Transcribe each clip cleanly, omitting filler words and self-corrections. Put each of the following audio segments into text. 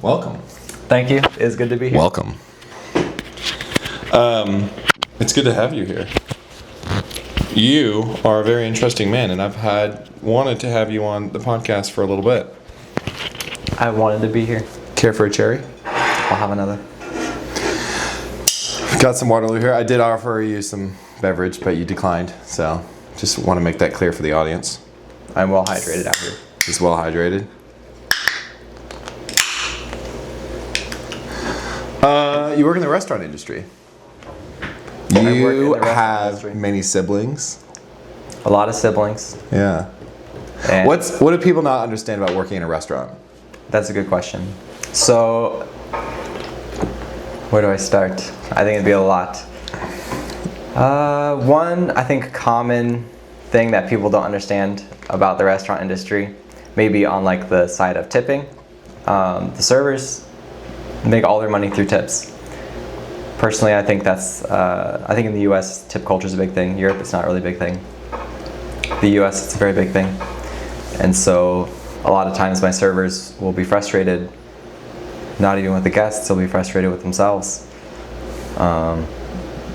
Welcome. Thank you. It's good to be here. Welcome. It's good to have you here. You are a very interesting man, and I've wanted to have you on the podcast for a little bit. I wanted to be here. Care for a cherry? I'll have another. Got some Waterloo here. I did offer you some beverage, but you declined. So just want to make that clear for the audience. I'm well hydrated out here. He's well hydrated. You work in the restaurant industry. You have many siblings. A lot of siblings. Yeah. And What do people not understand about working in a restaurant? that's a good question. So, where do I start? I think it'd be a lot. One, I think common thing that people don't understand about the restaurant industry, maybe on like the side of tipping, the servers make all their money through tips. Personally, I think I think in the US, tip culture is a big thing. Europe, it's not really a big thing. The US, it's a very big thing. And so a lot of times my servers will be frustrated, not even with the guests, they'll be frustrated with themselves.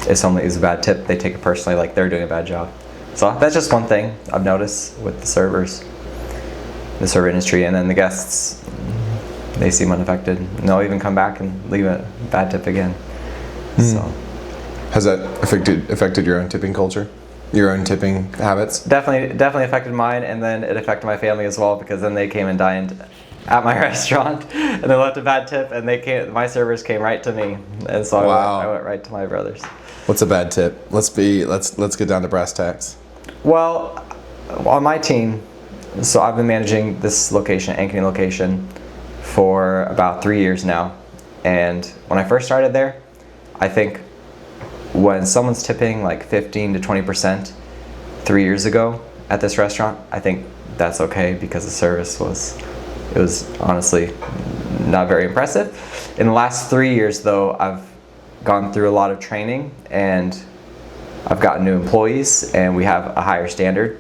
If somebody is a bad tip, they take it personally, like they're doing a bad job. So that's just one thing I've noticed with the servers, the server industry, and then the guests, they seem unaffected. And they'll even come back and leave a bad tip again. So Has that affected your own tipping culture? Your own tipping habits? definitely affected mine, and then it affected my family as well, because then they came and dined at my restaurant and they left a bad tip, and my servers came right to me, and so I went right to my brothers. What's a bad tip? Let's get down to brass tacks. Well, on my team, so I've been managing this location, Ankeny location, for about 3 years now, and when I first started there, I think when someone's tipping like 15 to 20% 3 years ago at this restaurant, I think that's okay, because the service was honestly not very impressive. In the last 3 years though, I've gone through a lot of training, and I've gotten new employees, and we have a higher standard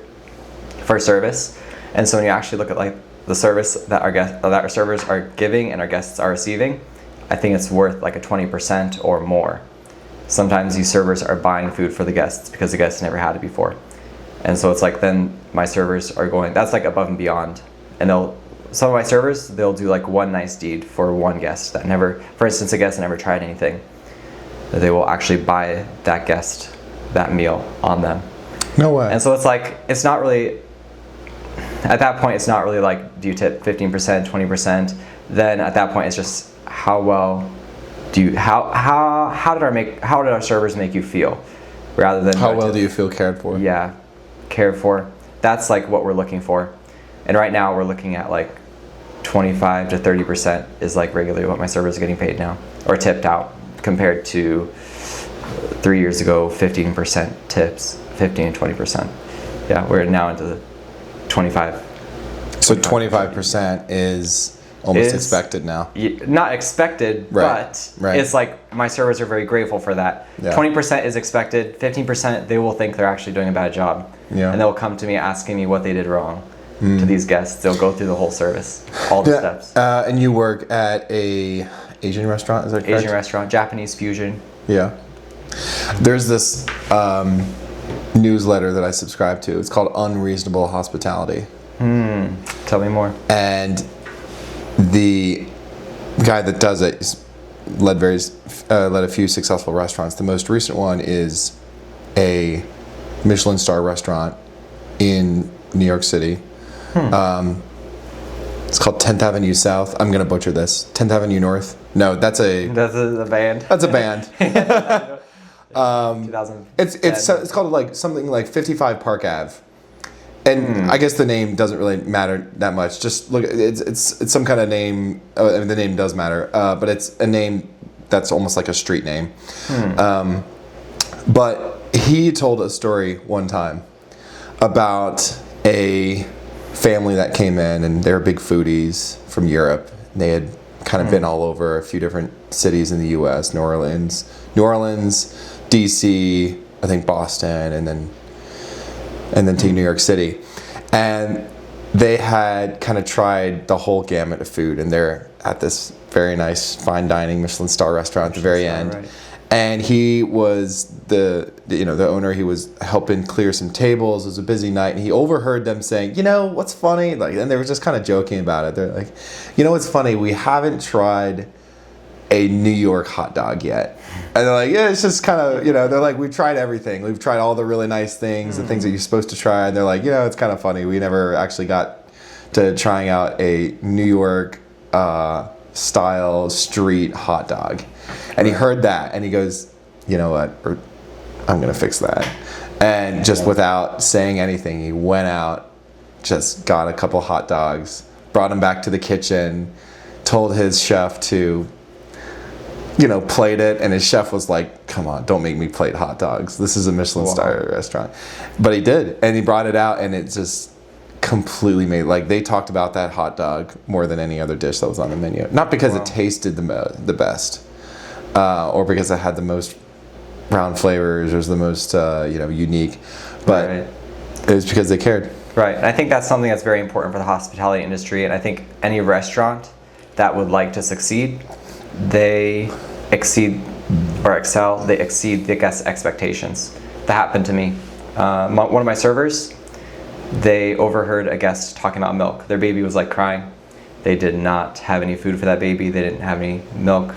for service. And so when you actually look at like the service that our servers are giving and our guests are receiving, I think it's worth like a 20% or more. Sometimes these servers are buying food for the guests because the guests never had it before. And so it's like then my servers are going, that's like above and beyond. And some of my servers, they'll do like one nice deed for one guest that never, for instance, a guest that never tried anything. They will actually buy that guest that meal on them. No way. And so it's like, it's not really, at that point, it's not really like, do you tip 15%, 20%? Then at that point, it's just how well how did our servers make you feel, rather than how well do you feel cared for? Yeah, cared for. That's like what we're looking for. And right now we're looking at like 25 to 30% is like regularly what my servers are getting paid now, or tipped out, compared to 3 years ago, 15% tips, 15 and 20%. Yeah, we're now into the 25. So 25% is almost expected now. Not expected, but it's like my servers are very grateful for that. Yeah. 20% is expected, 15% they will think they're actually doing a bad job. Yeah. And they'll come to me asking me what they did wrong to these guests. They'll go through the whole service, all the steps. And you work at a Asian restaurant, is that correct? Asian restaurant, Japanese fusion. Yeah. There's this newsletter that I subscribe to. It's called Unreasonable Hospitality. Tell me more. And the guy that does it led a few successful restaurants. The most recent one is a Michelin star restaurant in New York City. It's called 10th Avenue South. I'm gonna butcher this. 10th Avenue North. No, that's a band. That's a band. 2000. It's called like something like 55 Park Ave. And I guess the name doesn't really matter that much. Just look, it's some kind of name. I mean, the name does matter, but it's a name that's almost like a street name. But he told a story one time about a family that came in, and they're big foodies from Europe. They had kind of been all over a few different cities in the U.S. New Orleans, D.C., I think Boston, and then to New York City. And they had kind of tried the whole gamut of food, and they're at this very nice fine dining Michelin star restaurant at the very end. Right. And he was the owner. He was helping clear some tables. It was a busy night, and he overheard them saying, what's funny? Like, and they were just kind of joking about it. They're like, what's funny? We haven't tried a New York hot dog yet. And they're like, yeah, it's just kind of, they're like, we've tried everything. We've tried all the really nice things, the things that you're supposed to try. And they're like, it's kind of funny. We never actually got to trying out a New York style street hot dog. And he heard that and he goes, you know what, I'm going to fix that. And just without saying anything, he went out, just got a couple hot dogs, brought them back to the kitchen, told his chef to plate it, and his chef was like, come on, don't make me plate hot dogs. This is a Michelin star restaurant. But he did, and he brought it out, and it just completely made, like, they talked about that hot dog more than any other dish that was on the menu. Not because it tasted the best, or because it had the most round flavors, or was the most, unique, but it was because they cared. Right, and I think that's something that's very important for the hospitality industry, and I think any restaurant that would like to succeed, they exceed the guest expectations. That happened to me. One of my servers, they overheard a guest talking about milk. Their baby was like crying. They did not have any food for that baby. They didn't have any milk.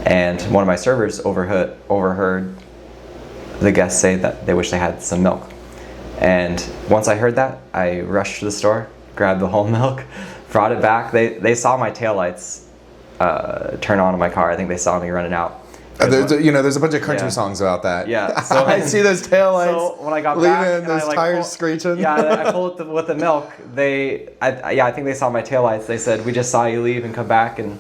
And one of my servers overheard the guests say that they wish they had some milk. And once I heard that, I rushed to the store, grabbed the whole milk, brought it back. They saw my taillights turn on in my car. I think they saw me running out. There's a bunch of country songs about that. Yeah. So I see those taillights. So when I got back, those tires screeching. Yeah, I pulled it with the milk. I think they saw my taillights. They said, "We just saw you leave and come back," and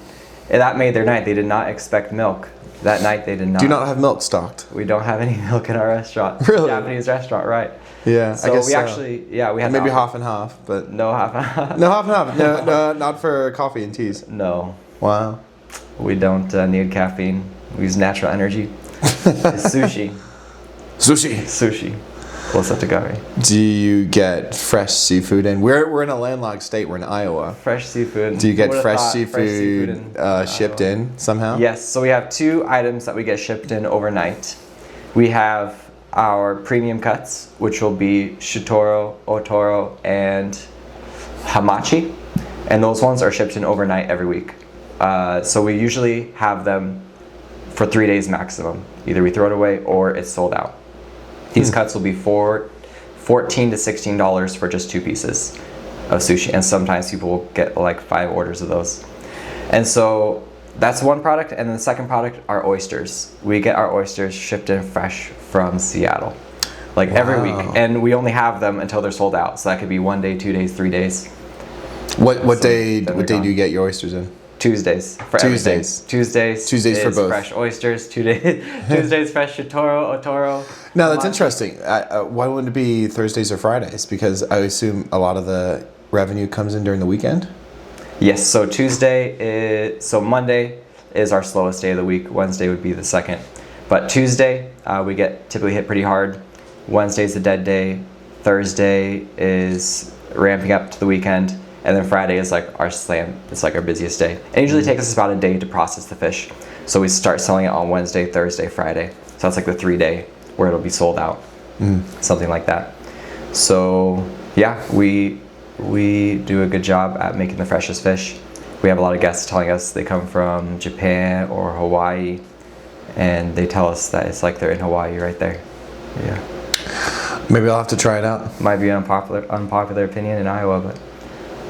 that made their night. They did not expect milk that night. They did not. Do you not have milk stocked? We don't have any milk in our restaurant. Really? Japanese restaurant, right? Yeah. So I guess we had maybe half and half, but no half and half. No half and half. No, not for coffee and teas. No. Wow. We don't need caffeine. We use natural energy. It's sushi. Sushi. What's up to Gary? Do you get fresh seafood in? We're in a landlocked state. We're in Iowa. Fresh seafood. Do you get fresh seafood shipped in somehow? Yes. So we have 2 items that we get shipped in overnight. We have our premium cuts, which will be shitoro, otoro, and hamachi. And those ones are shipped in overnight every week. So we usually have them for 3 days maximum. Either we throw it away or it's sold out. These cuts will be $14 to $16 for just 2 pieces of sushi, and sometimes people will get like 5 orders of those. And so that's one product, and then the second product are oysters. We get our oysters shipped in fresh from Seattle, like every week, and we only have them until they're sold out. So that could be 1 day, 2 days, 3 days. What day do you get your oysters in? Tuesdays for everything. Tuesdays for both. Fresh oysters. Tuesdays fresh shitoro, otoro. No, that's interesting. Why wouldn't it be Thursdays or Fridays? Because I assume a lot of the revenue comes in during the weekend. Yes. So Monday is our slowest day of the week. Wednesday would be the second, but Tuesday we get typically hit pretty hard. Wednesday's a dead day. Thursday is ramping up to the weekend. And then Friday is like our slam. It's like our busiest day. It usually takes us about a day to process the fish. So we start selling it on Wednesday, Thursday, Friday. So that's like the 3-day where it'll be sold out. Something like that. So yeah, we do a good job at making the freshest fish. We have a lot of guests telling us they come from Japan or Hawaii, and they tell us that it's like they're in Hawaii right there. Yeah. Maybe I'll have to try it out. Might be an unpopular opinion in Iowa, but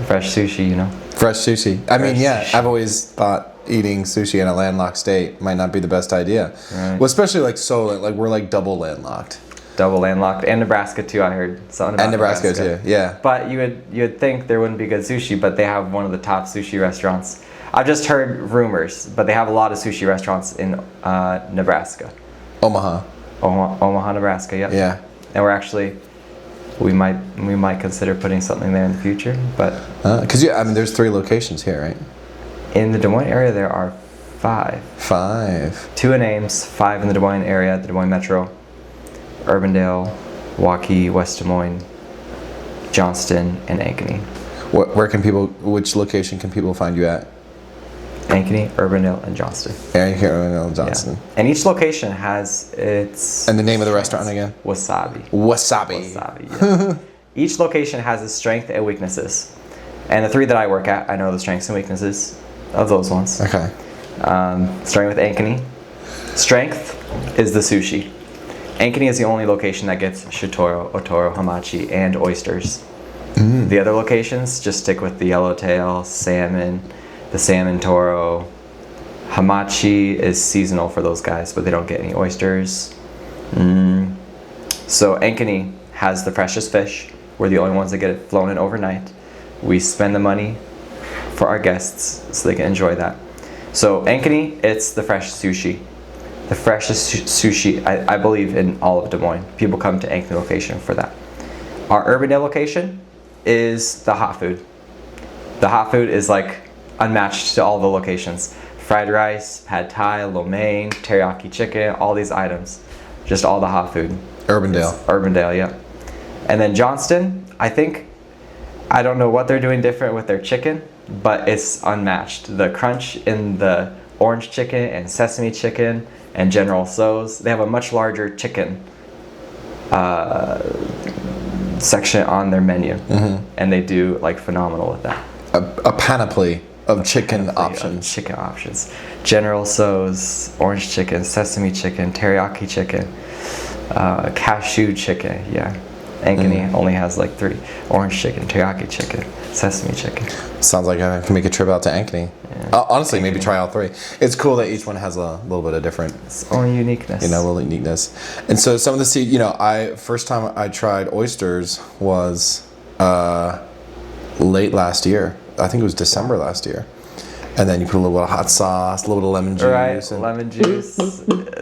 fresh sushi, Fresh sushi. I mean, yeah, I've always thought eating sushi in a landlocked state might not be the best idea. Right. Well, especially we're like double landlocked. Double landlocked, and Nebraska too. I heard something about Nebraska too. Yeah. But you would think there wouldn't be good sushi, but they have one of the top sushi restaurants. I've just heard rumors, but they have a lot of sushi restaurants in Nebraska. Omaha, Nebraska. Yep. Yeah. And we're actually. We might consider putting something there in the future, but because there's 3 locations here, right? In the Des Moines area, there are 5. 5. 2 in Ames, 5 in the Des Moines area, the Des Moines Metro, Urbandale, Waukee, West Des Moines, Johnston, and Ankeny. Which location can people find you at? Ankeny, Urbandale, and Johnston. Ankeny, Johnston. Yeah. And each location has its... And the name of the restaurant again? Wasabi. Wasabi. Yeah. Each location has its strengths and weaknesses. And the 3 that I work at, I know the strengths and weaknesses of those ones. Okay. Starting with Ankeny. Strength is the sushi. Ankeny is the only location that gets shitoro, otoro, hamachi, and oysters. The other locations just stick with the yellowtail, salmon, the salmon toro. Hamachi is seasonal for those guys, but they don't get any oysters. So Ankeny has the freshest fish. We're the only ones that get it flown in overnight. We spend the money for our guests so they can enjoy that. So Ankeny, it's the fresh sushi. The freshest sushi, I believe, in all of Des Moines. People come to Ankeny location for that. Our Urbandale location is the hot food. The hot food is like unmatched to all the locations. Fried rice, pad thai, lo mein, teriyaki chicken, all these items. Just all the hot food. Urbandale, yeah. And then Johnston, I don't know what they're doing different with their chicken, but it's unmatched. The crunch in the orange chicken and sesame chicken and General Tso's, they have a much larger chicken section on their menu, and they do like phenomenal with that. A panoply of chicken options. General Tso's, orange chicken, sesame chicken, teriyaki chicken, cashew chicken, yeah. Ankeny only has like 3. Orange chicken, teriyaki chicken, sesame chicken. Sounds like I can make a trip out to Ankeny. Yeah. Honestly, maybe try all 3. It's cool that each one has a little bit of different... Its own uniqueness. A little uniqueness. And so some of the first time I tried oysters was late last year. I think it was December last year. And then you put a little bit of hot sauce, a little bit of lemon juice. Right, lemon juice.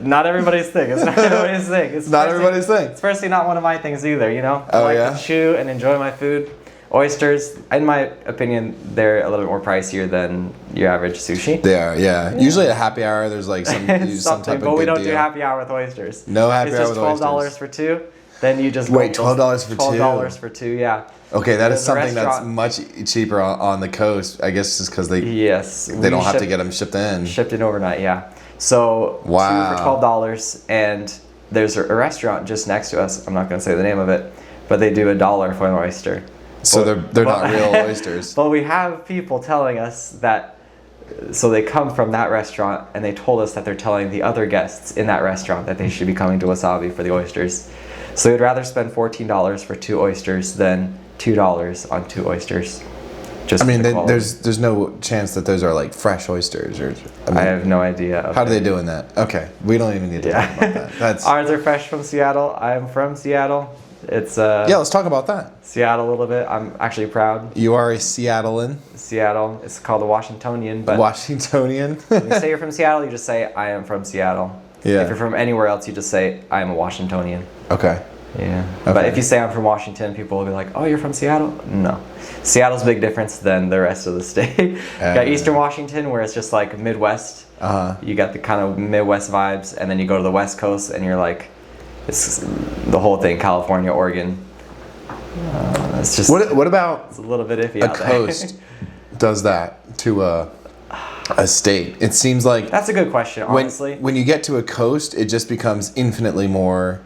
Not everybody's thing. It's not everybody's thing. It's not everybody's thing. It's personally not one of my things either, I like to chew and enjoy my food. Oysters, in my opinion, they're a little bit more pricier than your average sushi. They are, yeah. Usually at happy hour, there's like some type of good deal. But we don't do happy hour with oysters. No happy hour with oysters. It's just $12 for 2. Then you just wait, $12 for 2? $12 for 2, yeah. Okay, that is something that's much cheaper on the coast. I guess just because they don't have to get them shipped in. Shipped in overnight, yeah. So 2 for $12, and there's a restaurant just next to us. I'm not going to say the name of it, but they do $1 for an oyster. So they're not real oysters. But we have people telling us that, so they come from that restaurant, and they told us that they're telling the other guests in that restaurant that they should be coming to Wasabi for the oysters. So we'd rather spend $14 for 2 oysters than $2 on 2 oysters. There's no chance that those are like fresh oysters, or I have no idea. How are they doing that? Okay, we don't even need to talk about that. Ours are fresh from Seattle. I'm from Seattle. It's let's talk about that. Seattle a little bit. I'm actually proud. You are a Seattlean. Seattle. It's called a Washingtonian, but Washingtonian. When you say you're from Seattle, you just say I am from Seattle. Yeah. If you're from anywhere else, you just say I am a Washingtonian. Okay. Yeah. Okay. But if you say I'm from Washington, people will be like, "Oh, you're from Seattle?" No. Seattle's a big difference than the rest of the state. You got Eastern Washington, where it's just like Midwest. You got the kind of Midwest vibes, and then you go to the West Coast, and you're like, it's the whole thing, California, Oregon. It's just what about it's a little bit iffy. A coast does that to a state? It seems like that's a good question. Honestly, when you get to a coast, it just becomes infinitely more,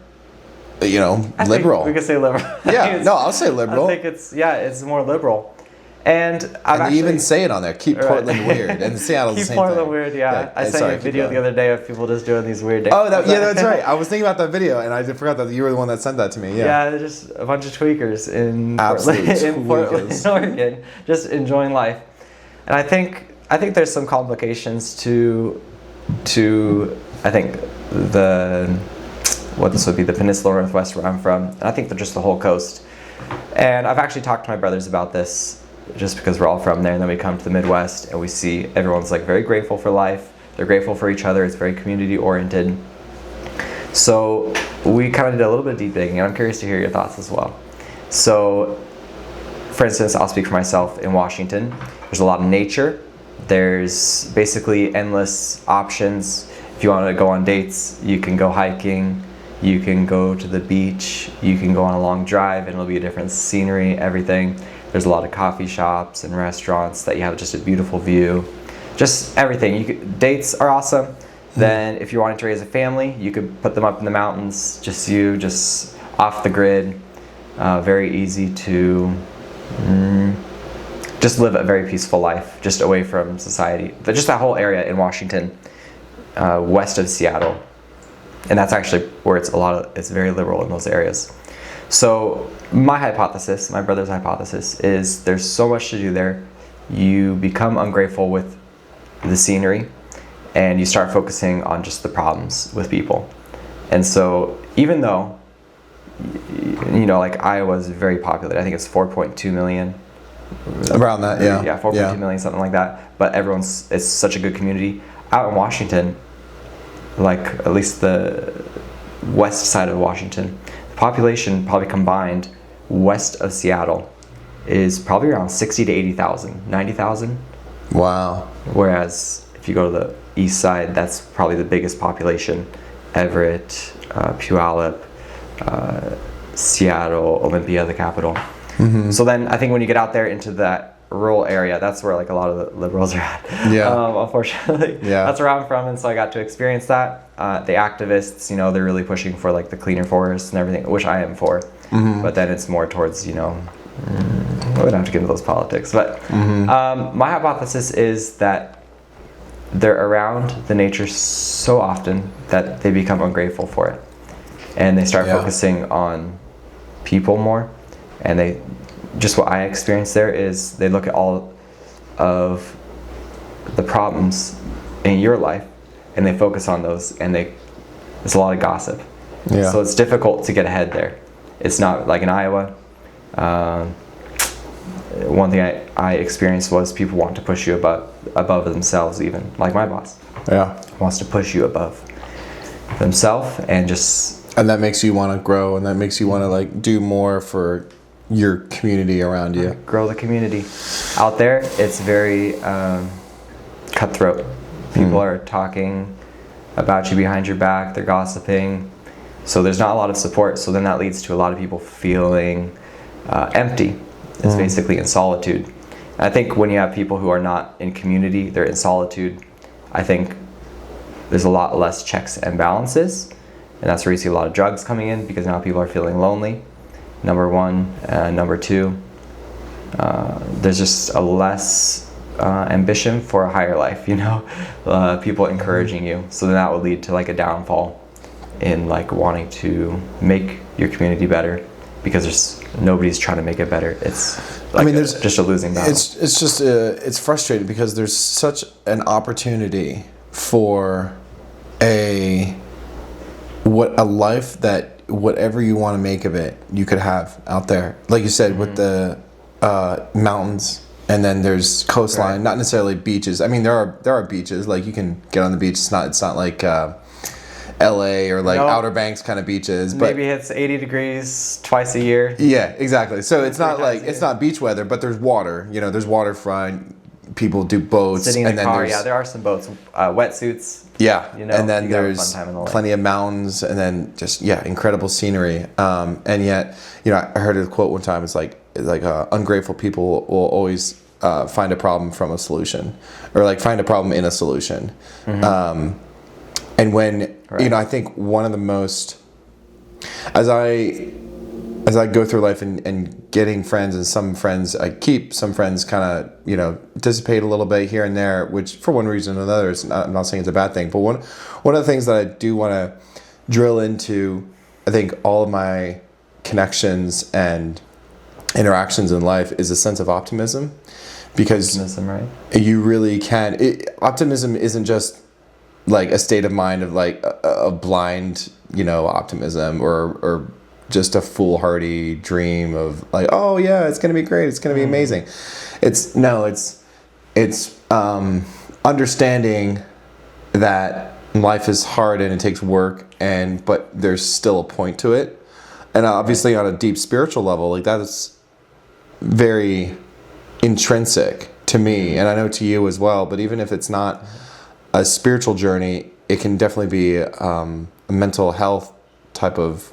liberal. We could say liberal. Yeah, I'll say liberal. I think it's more liberal. And they even say it on there. Keep Portland weird, and Seattle's the same thing. Keep Portland weird, yeah. I sent you a video the other day of people just doing these weird things. Oh, that's right. I was thinking about that video, and I forgot that you were the one that sent that to me. Yeah, they're just a bunch of tweakers in Portland, Oregon, just enjoying life. And I think there's some complications to I think this would be the Peninsula Northwest where I'm from, and I think just the whole coast. And I've actually talked to my brothers about this, just because we're all from there, and then we come to the Midwest and we see everyone's like very grateful for life. They're grateful for each other. It's very community oriented. So we kind of did a little bit of deep digging, and I'm curious to hear your thoughts as well. So, for instance, I'll speak for myself. In Washington, there's a lot of nature. There's basically endless options. If you want to go on dates, you can go hiking. You can go to the beach. You can go on a long drive, and it'll be a different scenery, everything. There's a lot of coffee shops and restaurants that you have just a beautiful view. Just everything. Dates are awesome. Then if you wanted to raise a family, you could put them up in the mountains, just off the grid. Very easy to just live a very peaceful life, just away from society. But just that whole area in Washington, west of Seattle. And that's actually where it's very liberal in those areas. So my brother's hypothesis is there's so much to do there. You become ungrateful with the scenery, and you start focusing on just the problems with people. And so even though, like Iowa is very popular, I think it's 4.2 million. Around that, yeah. Yeah, 4.2 million, something like that. But it's such a good community. Out in Washington, like at least the west side of Washington, the population probably combined west of Seattle is probably around 60 to 80,000, 90,000. Wow. Whereas if you go to the east side, that's probably the biggest population. Everett, Puyallup, Seattle, Olympia, the capital. Mm-hmm. So then I think when you get out there into that rural area, that's where like a lot of the liberals are at. Yeah. Unfortunately. Yeah. That's where I'm from, and so I got to experience that. The activists, they're really pushing for like the cleaner forests and everything, which I am for. Mm-hmm. But then it's more towards, we don't have to get into those politics. But my hypothesis is that they're around the nature so often that they become ungrateful for it, and they start focusing on people more. And just what I experienced there is they look at all of the problems in your life and they focus on those, and there's a lot of gossip. Yeah. So it's difficult to get ahead there. It's not like in Iowa. One thing I experienced was people want to push you above themselves, even like my boss. Yeah, wants to push you above themselves and that makes you want to grow, and that makes you want to like do more for your community around you. Grow the community. Out there, it's very cutthroat. People are talking about you behind your back. They're gossiping. So there's not a lot of support. So then that leads to a lot of people feeling empty. It's basically in solitude. And I think when you have people who are not in community, they're in solitude, I think there's a lot less checks and balances. And that's where you see a lot of drugs coming in, because now people are feeling lonely. Number one. Number two, there's just a less ambition for a higher life, people encouraging you. So then that would lead to like a downfall in like wanting to make your community better, because nobody's trying to make it better. It's like there's just a losing battle. It's frustrating because there's such an opportunity for a life that whatever you want to make of it, you could have out there. Like you said, with the mountains, and then there's coastline, right. Not necessarily beaches. I mean, there are beaches, like you can get on the beach. It's not like LA or like Outer Banks kind of beaches, but maybe it's 80 degrees twice a year. Yeah, exactly. So it's not like it's not beach weather, but there's water. There's waterfront. People do boats, sitting in the car. Yeah, there are some boats, wetsuits. Yeah, and then there's plenty of mountains, and then just incredible scenery. And yet, I heard a quote one time. It's like ungrateful people will always find a problem from a solution, or like find a problem in a solution. Mm-hmm. And when I think one of the most, as I go through life and getting friends, and some friends I keep, some friends kind of dissipate a little bit here and there, which for one reason or another, I'm not saying it's a bad thing, but one of the things that I do want to drill into, I think all of my connections and interactions in life, is a sense of optimism, because you really can. Optimism isn't just like a state of mind of like a blind optimism, or just a foolhardy dream of like, oh yeah, it's gonna be great, it's gonna be amazing. It's understanding that life is hard and it takes work, but there's still a point to it, and obviously on a deep spiritual level, like that is very intrinsic to me, and I know to you as well. But even if it's not a spiritual journey, it can definitely be a mental health type of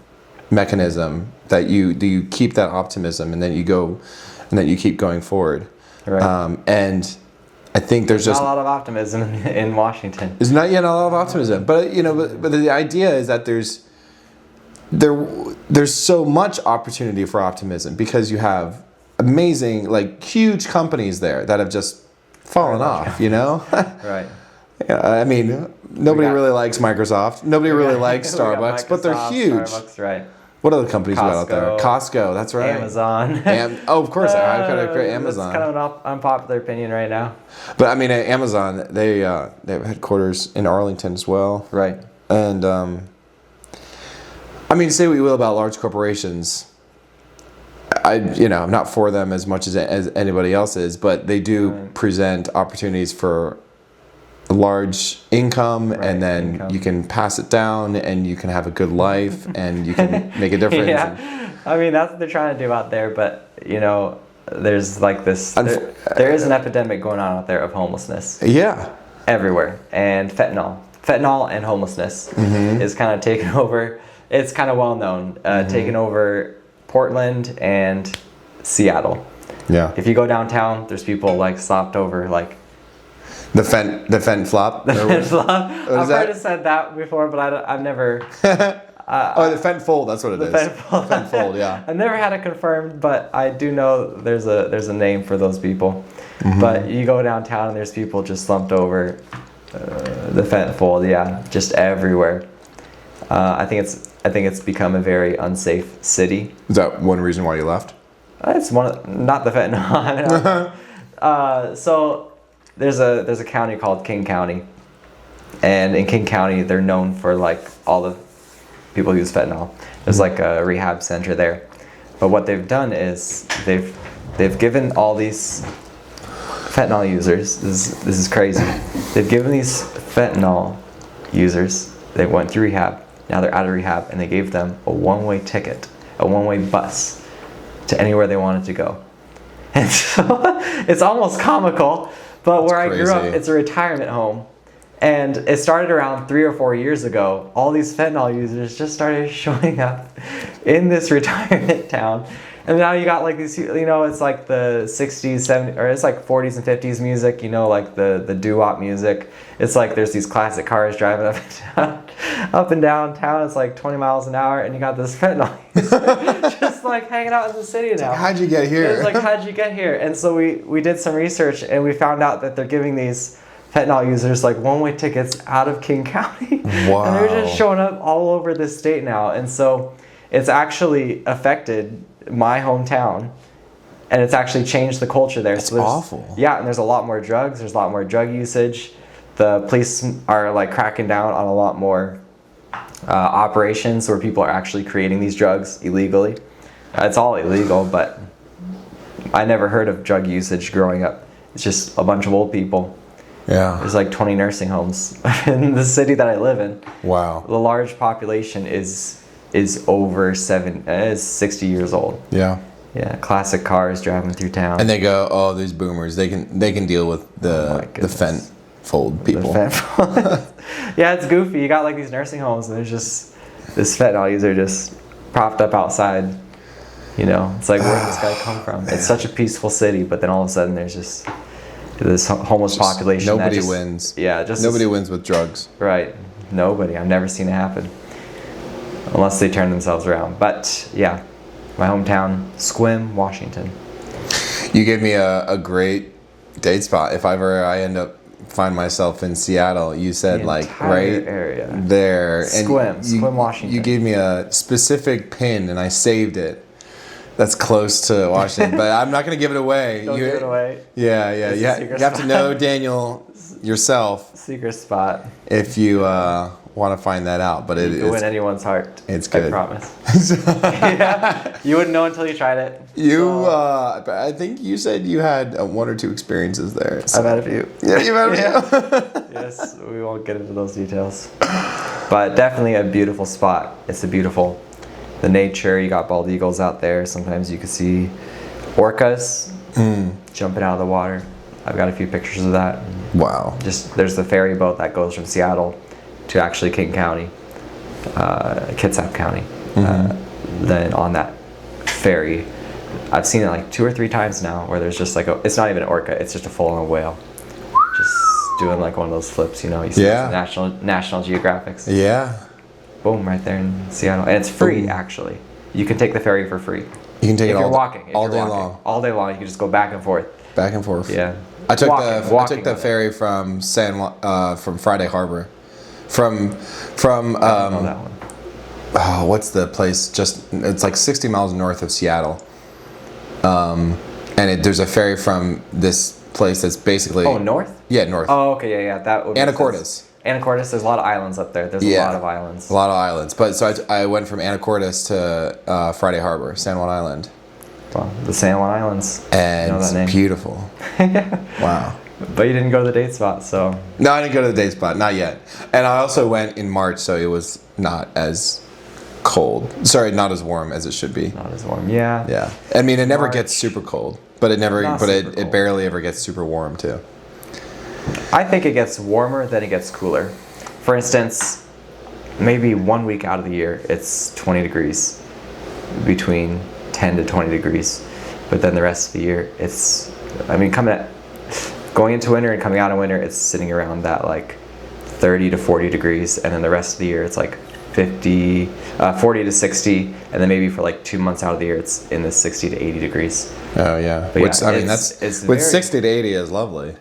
mechanism that you keep that optimism, and then you go and that you keep going forward. Right. And I think there's just not a lot of optimism in Washington. there's not yet a lot of optimism, but but the idea is that there's so much opportunity for optimism because you have amazing, like, huge companies there that have just fallen off. Right. Yeah, I mean, nobody really likes Microsoft. Nobody really likes Starbucks, but they're huge. Starbucks, right. What other companies you got out there? Costco, that's right. Amazon. Of course, I could have created Amazon. That's kind of an unpopular opinion right now. But I mean, Amazon, they have headquarters in Arlington as well. Right. And I mean, say what you will about large corporations. I'm not for them as much as anybody else is, but they do present opportunities for a large income, and then you can pass it down, and you can have a good life, and you can make a difference. Yeah, I mean that's what they're trying to do out there, but there's like this. There is an epidemic going on out there of homelessness. Yeah, everywhere, and fentanyl and homelessness is kind of taken over. It's kind of well known, taken over Portland and Seattle. Yeah. If you go downtown, there's people like slopped over like. The fent flop? The fent flop. I've heard it said that before, but I've never... the fent fold, that's what it is. Fent fold. Fent fold, yeah. I've never had it confirmed, but I do know there's a name for those people. But you go downtown and there's people just slumped over the fent fold, yeah, just everywhere. I think it's become a very unsafe city. Is that one reason why you left? It's not the fentanyl. So... There's a county called King County, and in King County they're known for like all the people who use fentanyl. There's like a rehab center there, but what they've done is they've given all these fentanyl users. This is crazy. They've given these fentanyl users. They went through rehab. Now they're out of rehab, and they gave them a one-way ticket, a one-way bus to anywhere they wanted to go. And so it's almost comical. But where I grew up, it's a retirement home. And it started around 3 or 4 years ago. All these fentanyl users just started showing up in this retirement town. And now you got like these, it's like the 60s, 70s, or it's like 40s and 50s music, like the doo-wop music. It's like there's these classic cars driving up and down town. It's like 20 miles an hour, and you got this fentanyl user just like hanging out in the city now. How'd you get here? It's like, how'd you get here? And so we did some research, and we found out that they're giving these fentanyl users like one-way tickets out of King County. Wow. And they're just showing up all over the state now. And so it's actually affected my hometown, and it's actually changed the culture there. That's awful. Yeah, and there's a lot more drugs. There's a lot more drug usage. The police are like cracking down on a lot more operations where people are actually creating these drugs illegally. It's all illegal, but I never heard of drug usage growing up. It's just a bunch of old people. Yeah. There's like 20 nursing homes in the city that I live in. Wow. The large population is over 60 years old. Yeah. Yeah, classic cars driving through town. And they go, oh, these boomers, they can deal with the fent fold people. Yeah, it's goofy. You got like these nursing homes, and there's just this fentanyl user just propped up outside. It's like, where did this guy come from? It's such a peaceful city, but then all of a sudden there's just this homeless population. Nobody wins. Yeah, nobody wins with drugs. Right. Nobody. I've never seen it happen. Unless they turn themselves around. But yeah, my hometown, Sequim, Washington. You gave me a great date spot. If I end up find myself in Seattle, you said like right area there. Sequim, Washington. You gave me a specific pin, and I saved it. That's close to Washington, but I'm not going to give it away. Don't give it away. Yeah. You have to know Daniel yourself. Secret spot. If you want to find that out, but you can win anyone's heart. It's good. I promise. Yeah, you wouldn't know until you tried it. I think you said you had 1 or 2 experiences there. So. I've had a few. Yeah, you've had a few. Yes, we won't get into those details. But definitely a beautiful spot. It's the nature. You got bald eagles out there. Sometimes you can see orcas jumping out of the water. I've got a few pictures of that. Wow. There's the ferry boat that goes from Seattle to actually King County, Kitsap County. Then on that ferry, I've seen it like 2 or 3 times now, where there's just like it's not even an orca, it's just a full-on whale, just doing like one of those flips. You know, you see Yeah. National Geographics. Yeah. Boom, right there in Seattle, and it's free. Boom. Actually, you can take the ferry for free. You can take If it you're all walking, all day long. all day long. You can just go back and forth. Back and forth. Yeah. I took Walking the on it. ferry from from Friday Harbor, from I don't know that one. oh, what's the place? It's like 60 miles north of Seattle, and there's a ferry from this place that's basically North. yeah, north. Oh, okay, yeah. That would make Anacortes. sense. Anacortes. There's a lot of islands up there. There's a lot of islands. A lot of islands. But so I went from Anacortes to Friday Harbor, San Juan Island, Well, the San Juan Islands. and You know that name. it's beautiful. Wow. But you didn't go to the date spot, so No, I didn't go to the day spot, not yet. And I also went in March, so it was not as cold. Sorry, not as warm as it should be. not as warm. Yeah. Yeah. I mean, it never March. gets super cold, but it never, Not but super it cold. barely ever gets super warm too. I think it gets warmer than it gets cooler. For instance, maybe 1 week out of the year, it's 20 degrees, between 10 to 20 degrees. But then the rest of the year, it's, going into winter and coming out of winter, it's sitting around that like 30 to 40 degrees. And then the rest of the year, it's like 40 to 60. And then maybe for like 2 months out of the year, it's in the 60 to 80 degrees. Oh yeah. But Which yeah, I mean, it's with very- 60 to 80 is lovely.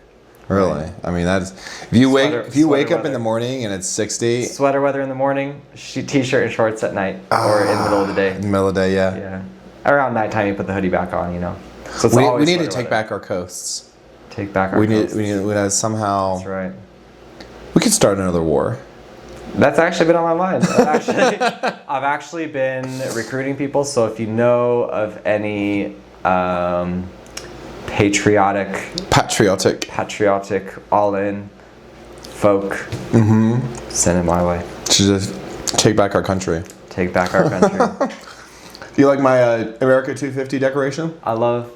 Really. Right. I mean, that's if you Sweater wake up in weather. the morning and it's 60 Sweater weather in the morning, t-shirt and shorts at night, or in the middle of the day. in the middle of the day, yeah. Yeah. Around nighttime, you put the hoodie back on, you know. So it's We always need to sweater take weather. back our coasts. Take back our We need coasts. we somehow That's right. we could start another war. That's actually been on my mind. I've actually been recruiting people. So if you know of any patriotic, all-in folk, send it my way. Should just take back our country. Take back our country. Do you like my America 250 decoration? I love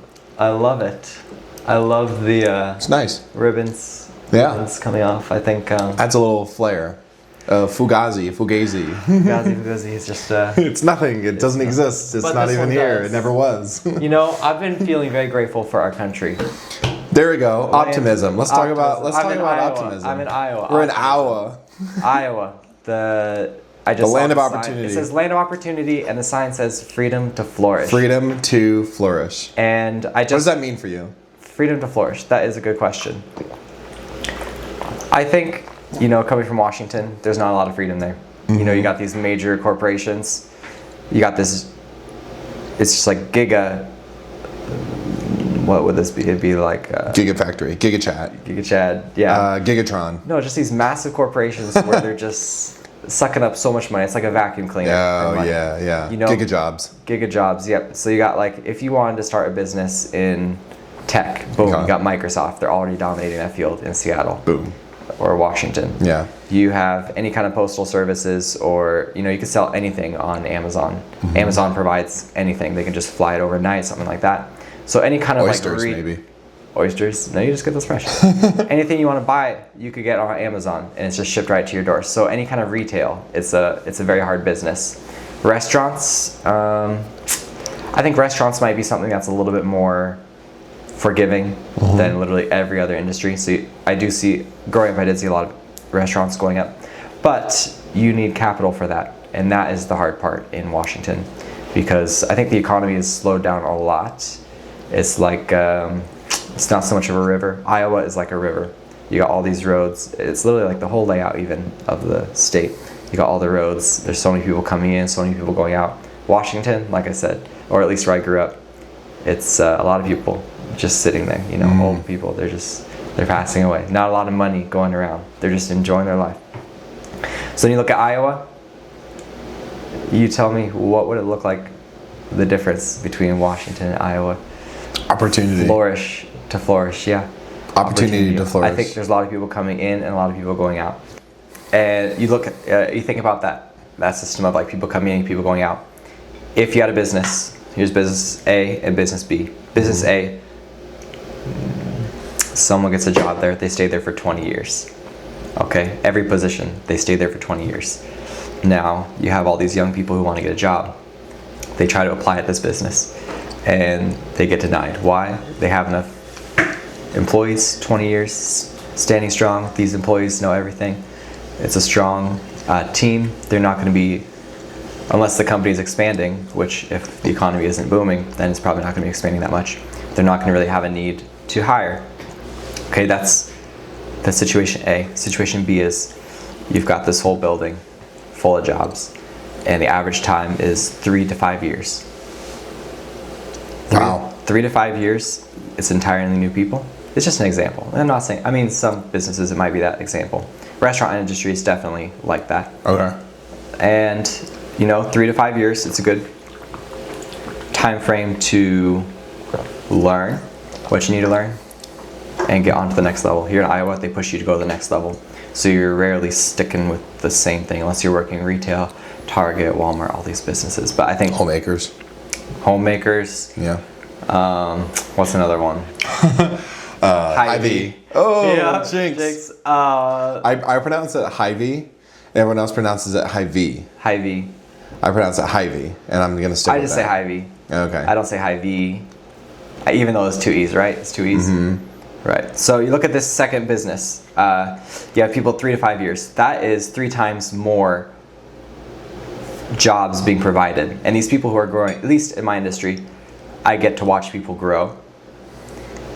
it. I love the It's nice. ribbons. Yeah. Ribbons coming off. I think Adds a little flair. Fugazi. Fugazi is just. It's nothing. It doesn't exist. It's But not this even one here. does. It never was. You know, I've been feeling very grateful for our country. There we go. Optimism. Let's talk about Optimism. optimism. I'm in Iowa. We're in Iowa. Iowa. The land of sign. opportunity. It says land of opportunity, and the sign says freedom to flourish. Freedom to flourish. And I What does just that mean for you? freedom to flourish. That is a good question. I think, you know, coming from Washington, there's not a lot of freedom there. You know, you got these major corporations. You got this. It's just like what would this be? It'd be like Gigafactory. Gigachat. Gigachad. Yeah. Gigatron. No, just these massive corporations where they're just sucking up so much money. It's like a vacuum cleaner. Oh, for money. yeah. You know, Gigajobs. Gigajobs, yep. So you got like, if you wanted to start a business in tech, boom, Okay. you got Microsoft. They're already dominating that field in Seattle Boom. or Washington. Yeah. You have any kind of postal services, or, you know, you can sell anything on Amazon. Amazon provides anything. They can just fly it overnight, something like that. So any kind of Oysters, like maybe. Oysters? No, you just get those fresh. Anything you want to buy, you could get on Amazon, and it's just shipped right to your door. So any kind of retail, it's a very hard business. Restaurants, I think restaurants might be something that's a little bit more forgiving than literally every other industry. So I did see a lot of restaurants going up, but you need capital for that, and that is the hard part in Washington, because I think the economy has slowed down a lot. It's like it's not so much of a river. Iowa is like a river. You got all these roads. It's literally like the whole layout even of the state. You got all the roads. There's so many people coming in, so many people going out. Washington, like I said, or at least where I grew up, it's a lot of people just sitting there. You know, old people. They're passing away. Not a lot of money going around. They're just enjoying their life. So when you look at Iowa, you tell me, what would it look like, the difference between Washington and Iowa? Opportunity. To flourish, yeah. Opportunity to flourish. I think there's a lot of people coming in and a lot of people going out. And you look at, you think about that system of like people coming in, people going out. If you had a business, here's business A and business B. Business A, someone gets a job there, they stay there for 20 years. Okay, every position, they stay there for 20 years. Now, you have all these young people who want to get a job. They try to apply at this business. and they get denied. Why? They have enough employees, 20 years, standing strong. These employees know everything. It's a strong team. They're not going to be, unless the company is expanding, which if the economy isn't booming, then it's probably not going to be expanding that much. They're not going to really have a need to hire. Okay, that's situation A. Situation B is you've got this whole building full of jobs, and the average time is 3 to 5 years. Wow. 3 to 5 years, it's entirely new people. It's just an example. I'm not saying, I mean, some businesses it might be that example. Restaurant industry is definitely like that. Okay. And 3 to 5 years, it's a good time frame to learn what you need to learn and get on to the next level. Here in Iowa, they push you to go to the next level. So you're rarely sticking with the same thing unless you're working retail, Target, Walmart, all these businesses. But I think Homemakers. Yeah. What's another one? Hy-Vee. Oh, yeah, jinx. I pronounce it Hy-Vee. Everyone else pronounces it Hy-Vee. Hy-Vee. I pronounce it Hy-Vee, and I'm gonna stick with that. I just say Hy-Vee. Okay. I don't say Hy-Vee, even though it's 2 E's, right? It's 2 E's. Mm-hmm. Right. So you look at this second business. You have people 3 to 5 years. That is 3 times more jobs being provided. And these people who are growing, at least in my industry, I get to watch people grow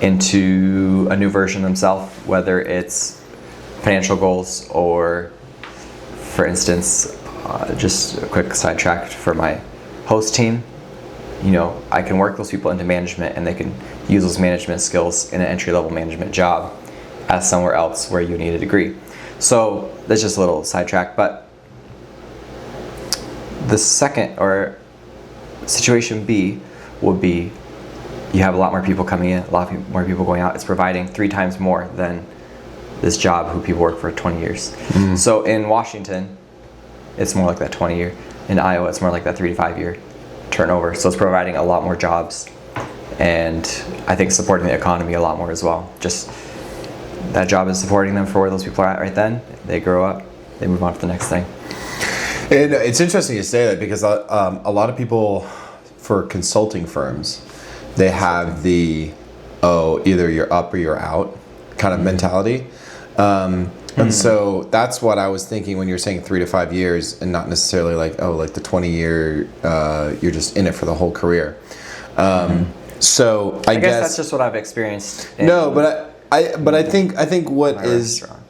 into a new version of themselves, whether it's financial goals or, for instance, just a quick sidetrack for my host team. I can work those people into management, and they can use those management skills in an entry-level management job as somewhere else where you need a degree. So that's just a little sidetrack. But the second, or situation B, would be you have a lot more people coming in, a lot more people going out. It's providing 3 times more than this job who people work for 20 years. Mm. So in Washington, it's more like that 20 year. In Iowa, it's more like that 3 to 5 year turnover. So it's providing a lot more jobs, and I think supporting the economy a lot more as well. Just that job is supporting them for where those people are at right then. They grow up, they move on to the next thing. And it's interesting you say that, because a lot of people, for consulting firms, they have the either you're up or you're out kind of mentality. And so that's what I was thinking when you're saying 3 to 5 years, and not necessarily like the 20 year, you're just in it for the whole career. So I guess that's just what I've experienced. No, but I think what is restaurant.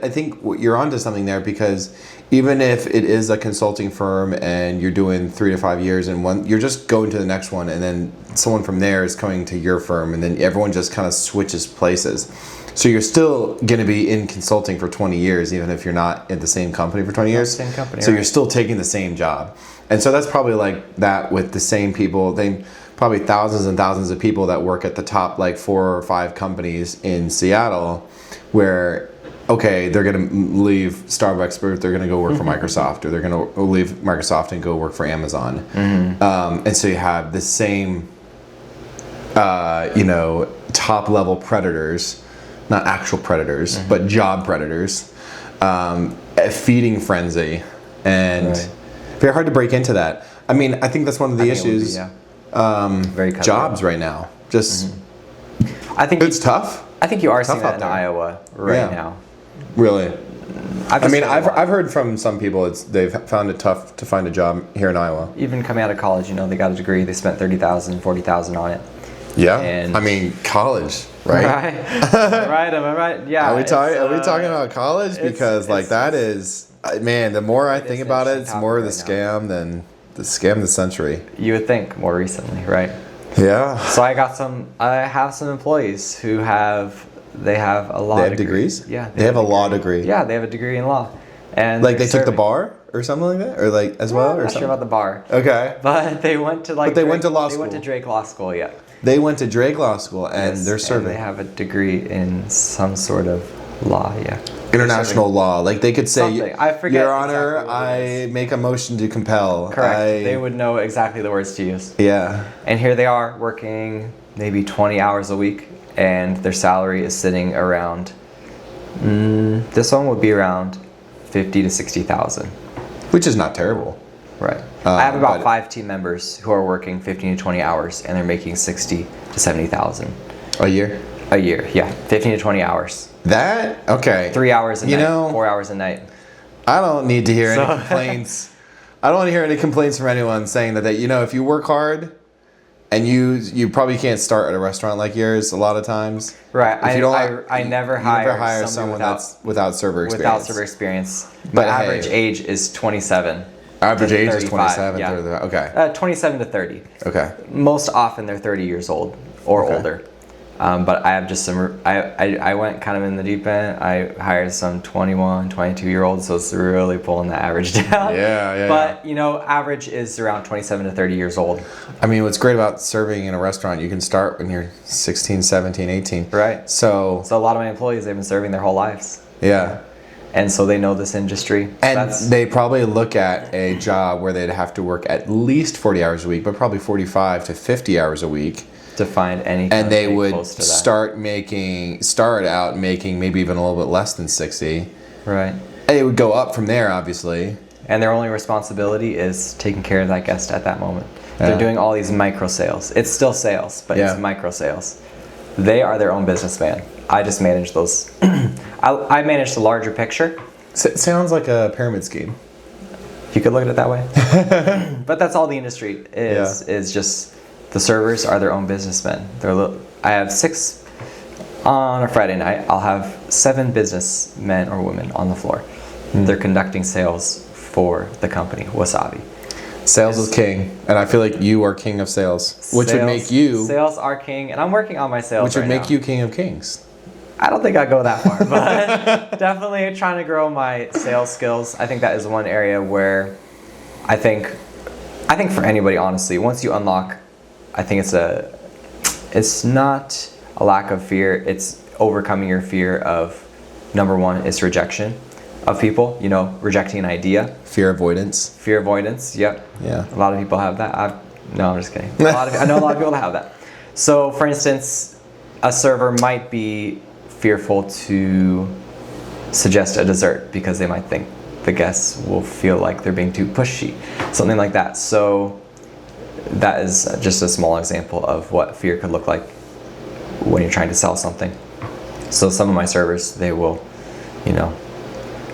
I think you're onto something there, because even if it is a consulting firm and you're doing 3 to 5 years in one, you're just going to the next one, and then someone from there is coming to your firm, and then everyone just kind of switches places. So you're still going to be in consulting for 20 years, even if you're not at the same company for 20 years. Same company, so right. You're still taking the same job. And so that's probably like that with the same people. They probably thousands and thousands of people that work at the top 4 or 5 companies in Seattle, where they're going to leave Starbucks, but they're going to go work for Microsoft, or they're going to leave Microsoft and go work for Amazon. And so you have the same top level predators, not actual predators, but job predators, a feeding frenzy, and very hard to break into that. I mean, I think that's one of the issues. Very jobs right now. Just, I think it's tough. I think you are seeing that in Iowa now. Really. I've heard from some people they've found it tough to find a job here in Iowa. Even coming out of college, they got a degree, they spent $30,000, $40,000 on it. Yeah, and college, right? Right, am I right? Yeah. Are we talking about college? Because that is, man, the more I think about it, it's more of the scam than the scam of the century. You would think more recently, right? Yeah. So I have some employees who have a law degree. They have degrees? Yeah. They have a law degree. Yeah, they have a degree in law. And they took the bar or something like that? Or as well? I'm not sure about the bar. Okay. But they went to But they went to law school. They went to Drake Law School, yeah. They went to Drake Law School, and they're serving. And they have a degree in some sort of law, yeah. International law. They could say, I forget Your Honor, exactly I make a motion to compel. Correct. They would know exactly the words to use. Yeah. And here they are working maybe 20 hours a week, and their salary is sitting around, this one would be around 50 to 60,000. Which is not terrible. Right. I have about but- 5 team members who are working 15 to 20 hours, and they're making 60 to 70,000 A year? a year. Yeah, 15 to 20 hours. That? Okay. 3 hours a You night, know- 4 hours a night. I don't need to hear any So- complaints. I don't want to hear any complaints from anyone saying that, if you work hard and you probably can't start at a restaurant like yours a lot of times. Right. If you don't, I never you hire someone without, that's without server experience. without server experience. But The hey. average age is 27. Average to age is 35, 27. yeah. 35. Okay. 27 to 30. Okay. Most often they're 30 years old or Okay. older. But I have just some, I went kind of in the deep end. I hired some 21, 22-year-olds, so it's really pulling the average down. Yeah. But, average is around 27 to 30 years old. I mean, what's great about serving in a restaurant, you can start when you're 16, 17, 18. Right. So, So a lot of my employees, they've been serving their whole lives. yeah. And so they know this industry. And they probably look at a job where they'd have to work at least 40 hours a week, but probably 45 to 50 hours a week. to find any And they would close to that. start out making maybe even a little bit less than 60. Right. And it would go up from there, obviously. And their only responsibility is taking care of that guest at that moment. Yeah. They're doing all these micro sales. It's still sales, but Yeah. it's micro sales. They are their own businessman. I just manage those. I manage the larger picture. It sounds like a pyramid scheme. You could look at it that way. But that's all the industry is just the servers are their own businessmen. I have 6 on a Friday night. I'll have 7 businessmen or women on the floor. They're conducting sales for the company, Wasabi. Sales is king, and I feel like you are king of sales, which would make you Sales are king, and I'm working on my sales. which would right make now. you king of kings. I don't think I go that far, but definitely trying to grow my sales skills. I think that is one area where I think for anybody, honestly, once you unlock, I think it's not a lack of fear. It's overcoming your fear of, number one, is rejection of people. Rejecting an idea. Fear avoidance. Fear avoidance. Yep. Yeah. A lot of people have that. No, I'm just kidding. I know a lot of people that have that. So, for instance, a server might be fearful to suggest a dessert because they might think the guests will feel like they're being too pushy, something like that. So that is just a small example of what fear could look like when you're trying to sell something. So some of my servers, they will,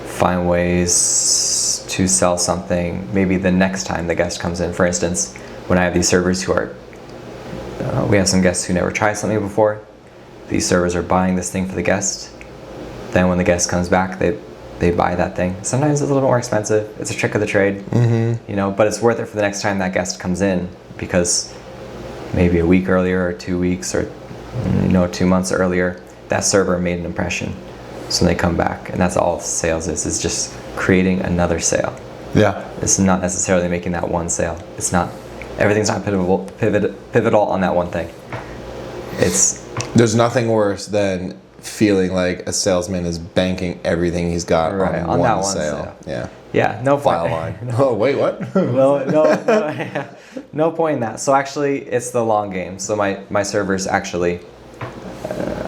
find ways to sell something maybe the next time the guest comes in. For instance, when I have these servers who are, we have some guests who never tried something before. These servers are buying this thing for the guest. Then when the guest comes back, they buy that thing. Sometimes it's a little more expensive. It's a trick of the trade, but it's worth it for the next time that guest comes in, because maybe a week earlier or 2 weeks or 2 months earlier, that server made an impression. So they come back, and that's all sales is just creating another sale. Yeah. It's not necessarily making that one sale. Everything's not pivotal on that one thing. There's nothing worse than feeling like a salesman is banking everything he's got on that one sale. Yeah. Yeah, no point. File line. Oh, wait, what? No point in that. So actually, it's the long game. So my servers actually,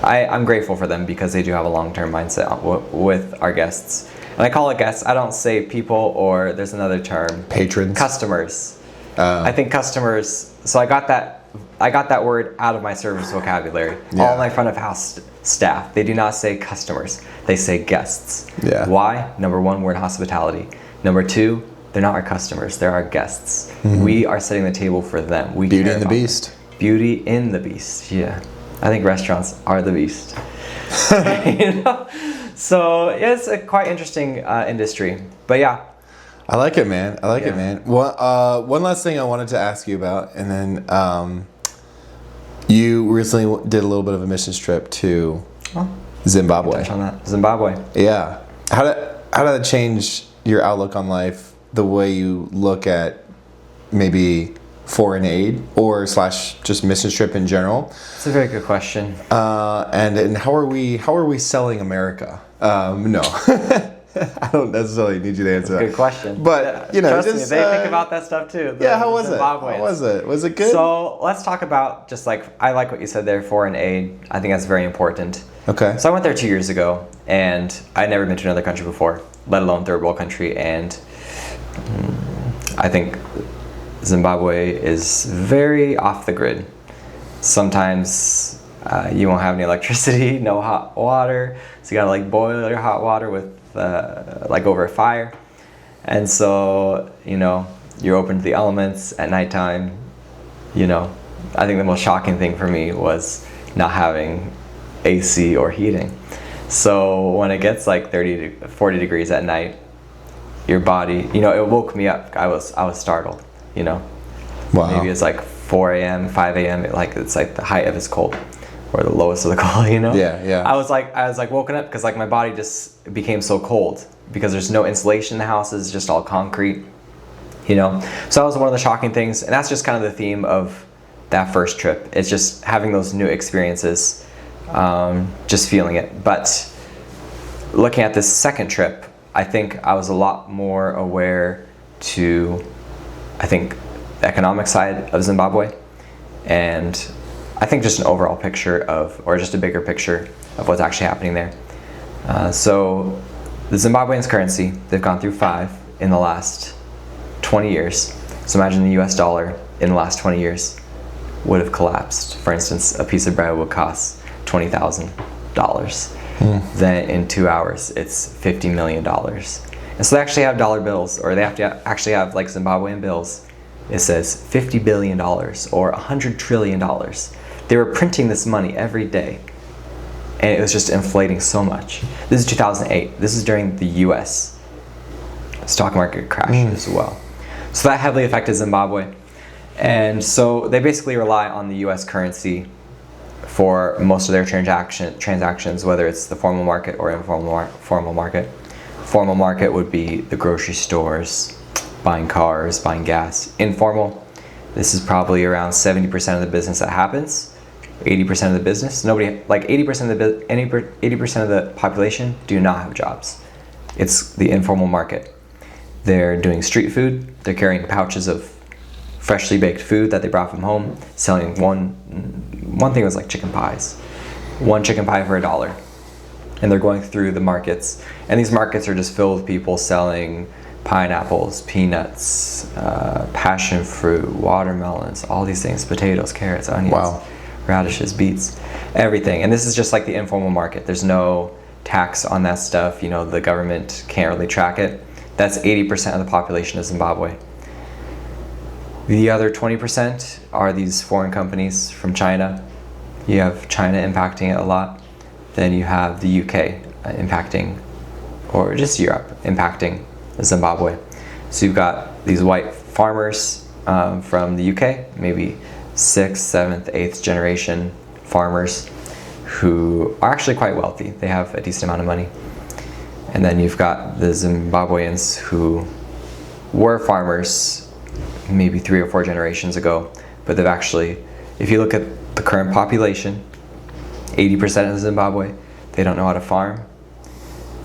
I'm grateful for them because they do have a long-term mindset with our guests. And I call it guests. I don't say people, or there's another term. Patrons. Customers. I think customers. So I got that word out of my servers vocabulary. Yeah. All my front of house staff, they do not say customers. They say guests. Yeah. Why? Number one, we're in hospitality. Number two, they're not our customers. They're our guests. We are setting the table for them. Beauty and the Beast. Beauty in the Beast. Yeah. I think restaurants are the beast. So it's a quite interesting industry. But yeah. I like it, man. It, man. One last thing I wanted to ask you about, and then you recently did a little bit of a mission trip to Zimbabwe. Touch on that. Zimbabwe. Yeah. How did that change your outlook on life? The way you look at maybe foreign aid or / just mission trip in general? It's a very good question. And how are we selling America? No. I don't necessarily need you to answer that. Good question. But, trust just... me, they think about that stuff too. How was it? How was it? Was it good? So let's talk about I like what you said there, foreign aid. I think that's very important. Okay. So I went there 2 years ago, and I'd never been to another country before, let alone third world country. And I think Zimbabwe is very off the grid. Sometimes you won't have any electricity, no hot water, so you gotta like boil your hot water with like over a fire. And so, you know, you're open to the elements at nighttime. You know, I think the most shocking thing for me was not having AC or heating. So when it gets like 30 to 40 degrees at night, your body, you know, it woke me up. I was startled, you know. Wow. Maybe it's like 4 a.m., 5 a.m. It's like the height of its cold, or the lowest of the cold, you know. Yeah. I was like woken up because like my body just became so cold because there's no insulation in the house. It's just all concrete, you know. So that was one of the shocking things, and that's just kind of the theme of that first trip. It's just having those new experiences, just feeling it. But looking at this second trip, I think I was a lot more aware to, I think, the economic side of Zimbabwe, and I think just an overall picture of, or just a bigger picture of what's actually happening there. So the Zimbabwean's currency, they've gone through 5 in the last 20 years. So imagine the US dollar in the last 20 years would have collapsed. For instance, a piece of bread would cost $20,000. Then in 2 hours, it's $50 million. And so they actually have dollar bills, or they have to actually have like Zimbabwean bills. It says $50 billion or $100 trillion. They were printing this money every day, and it was just inflating so much. This is 2008. This is during the US stock market crash as well. So that heavily affected Zimbabwe. And so they basically rely on the US currency for most of their transactions, whether it's the formal market or informal market. Formal market would be the grocery stores, buying cars, buying gas. Informal, this is probably around 70% of the business that happens. 80% of the business, nobody, like 80% of the 80% of the population do not have jobs. It's the informal market. They're doing street food. They're carrying pouches of freshly baked food that they brought from home, selling one thing was like chicken pies. 1 chicken pie for $1. And they're going through the markets, and these markets are just filled with people selling pineapples, peanuts, passion fruit, watermelons, all these things, potatoes, carrots, onions, radishes, beets, everything. And this is just like the informal market. There's no tax on that stuff. You know, the government can't really track it. That's 80% of the population of Zimbabwe. The other 20% are these foreign companies from China. You have China impacting it a lot. Then you have the UK impacting, or just Europe impacting Zimbabwe. So you've got these white farmers from the UK, maybe 6th, 7th, 8th generation farmers who are actually quite wealthy. They have a decent amount of money. And then you've got the Zimbabweans who were farmers maybe 3 or 4 generations ago, but they've actually, if you look at the current population, 80% of Zimbabwe, they don't know how to farm.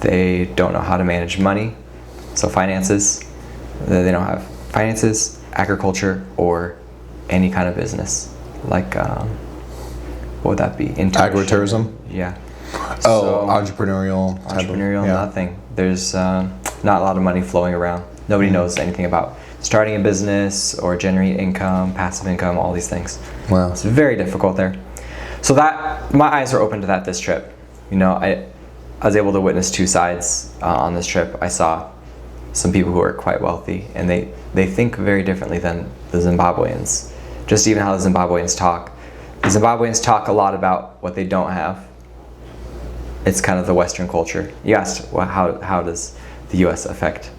They don't know how to manage money, so finances. They don't have finances, agriculture, or any kind of business. Like, what would that be? Agritourism? Yeah. Oh, so, entrepreneurial. Nothing. There's not a lot of money flowing around. Nobody knows anything about starting a business or generating income, passive income, all these things. Wow. It's very difficult there. So that, my eyes were open to that this trip. You know, I was able to witness 2 sides on this trip. I saw some people who are quite wealthy, and they think very differently than the Zimbabweans. Just even how the Zimbabweans talk. The Zimbabweans talk a lot about what they don't have. It's kind of the Western culture. You asked, well, how does the U.S. affect,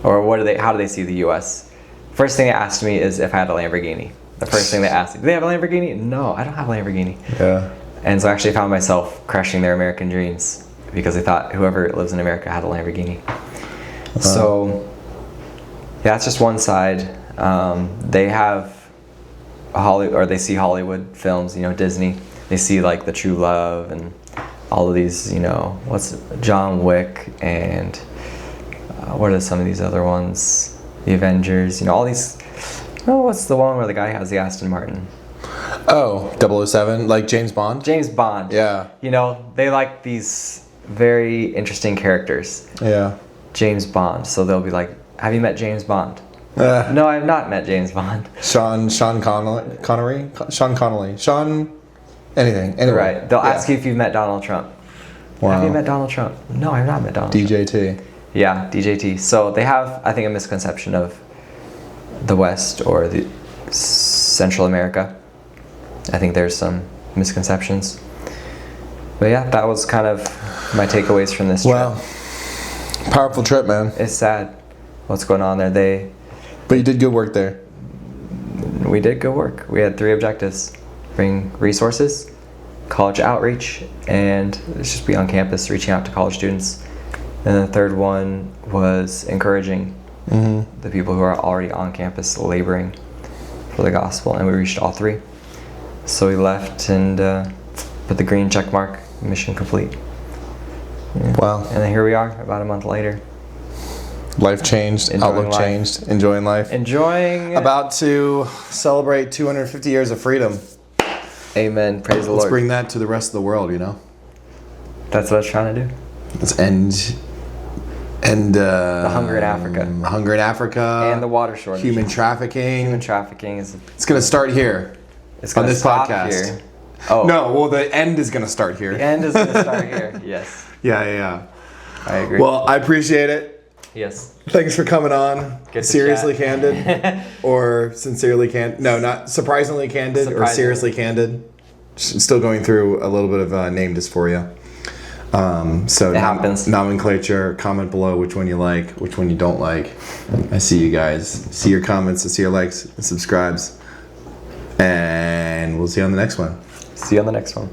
or how do they see the U.S.? First thing they asked me is if I had a Lamborghini. The first thing they asked me, do they have a Lamborghini? No, I don't have a Lamborghini. Yeah. And so I actually found myself crushing their American dreams because they thought whoever lives in America had a Lamborghini. So, yeah, that's just one side. They have they see Hollywood films, you know, Disney. They see like The True Love and all of these, you know, John Wick and what are some of these other ones? The Avengers, you know, all these. Oh, what's the one where the guy has the Aston Martin? Oh, 007, like James Bond? James Bond. Yeah. You know, they like these very interesting characters. Yeah. James Bond. So they'll be like, have you met James Bond? No, I have not met James Bond. Sean Connery. Anything. Anyway. Right. They'll ask you if you've met Donald Trump. Wow. Have you met Donald Trump? No, I have not met Donald Trump. DJT. Yeah, DJT. So they have, I think, a misconception of the West or the Central America. I think there's some misconceptions. But yeah, that was kind of my takeaways from this trip. Wow. Powerful trip, man. It's sad what's going on there. But you did good work there. We did good work. We had 3 objectives: bring resources, college outreach, and just be on campus reaching out to college students. And the third one was encouraging the people who are already on campus laboring for the gospel, and we reached all 3. So we left and put the green check mark, mission complete. Yeah. Wow. And then here we are about a month later. Life changed, Enjoying outlook life. changed, enjoying life. Enjoying. About to celebrate 250 years of freedom. Amen. Praise the Let's Lord. bring that to the rest of the world, you know? That's what I was trying to do. Let's end The hunger in Africa. Hunger in Africa. And the water shortage. Human trafficking. Human trafficking is. It's going to start here. It's on gonna this stop podcast. Here. Oh. No, well, the end is going to start here. The end is going to start here. Yes. Yeah. I agree. Well, I appreciate it. yes. Thanks for coming on. Good to Seriously chat. candid or sincerely candid. No, not surprisingly candid or Surprisingly. seriously candid. Still going through a little bit of name dysphoria. So It happens. Nomenclature, comment below which one you like, which one you don't like. I see you guys. See your comments, I see your likes and subscribes. And we'll see you on the next one. See you on the next one.